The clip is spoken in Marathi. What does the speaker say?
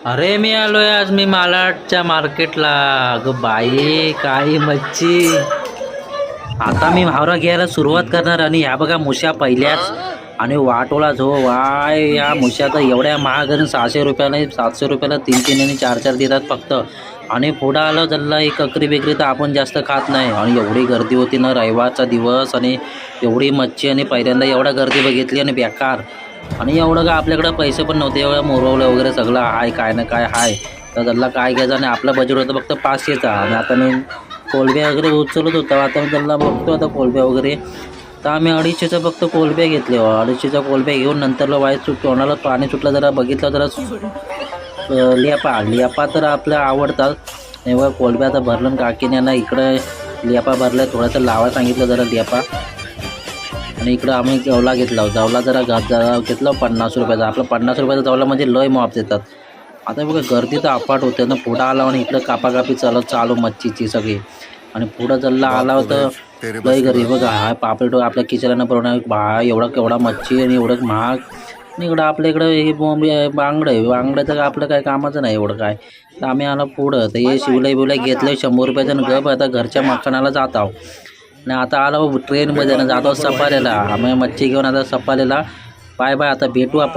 अरे मी आलोय आज मी मालाडच्या मार्केटला. अगं बाई काही मच्छी. आता मी भावरा घ्यायला सुरुवात करणार आणि ह्या बघा मुश्या पहिल्याच आणि वाटोळा जो वाय या मुश्या तर एवढ्या महाग आणि 600 रुपयाला 700 रुपयाला 3 आणि 4 देतात फक्त. आणि पुढं आलं जल्ला एक अकरी बेकरी तर आपण जास्त खात नाही. आणि एवढी गर्दी होती ना रविवारचा दिवस आणि एवढी मच्छी आणि पहिल्यांदा एवढा गर्दी बघितली आणि बेकार. आणि एवढं का आपल्याकडं पैसे पण नव्हते एवढं मोरवलं वगैरे सगळं हाय काय ना काय हाय. तर त्याला काय घ्यायचं आणि आपला बजेट होतं फक्त 500चा. आणि आता मी कोलब्या वगैरे उचलत होता. आता मी त्याला बघतो आता कोलब्या वगैरे तर आम्ही 250चा फक्त कोलब्या घेतले. 250चा कोलब्या घेऊन नंतरला वाईट तोंडाला पाणी सुटलं जरा बघितलं जरा लेपा तर आपल्या आवडतात. तेव्हा कोलब्या आता भरलं काकीने ना इकडं लेपा भरला थोडासा लावा सांगितलं जरा लेपा. आणि इकडं आम्ही जवला घेतला जरा घेतला 50 रुपयाचा. आपला 50 रुपयाचा जवला म्हणजे लय माप देतात. आता बघा गर्दी तर अपाट होते ना. पुढं आला आणि इकडं कापाकापी चालू मच्छीची सगळी. आणि पुढं जल्ला आला होतं लय गर्दी बघा. हा पापलेट आपल्या किचनला बनवणार भा एवढा केवढा मच्छी आणि एवढं महाग. आणि इकडं आपल्या इकडं हे बांगड्याचं आपलं काय कामाचं नाही एवढं काय. तर आम्ही आला पुढं तर हे शिवलाई घेतलं 100 रुपयाचं गप. आता घरच्या मखानाला जात आहो. आणि आता आलो ट्रेनमध्ये ना जातो सफारीला. आम्ही मच्छी घेऊन आता सफारीला. बाय बाय आता भेटू आपण.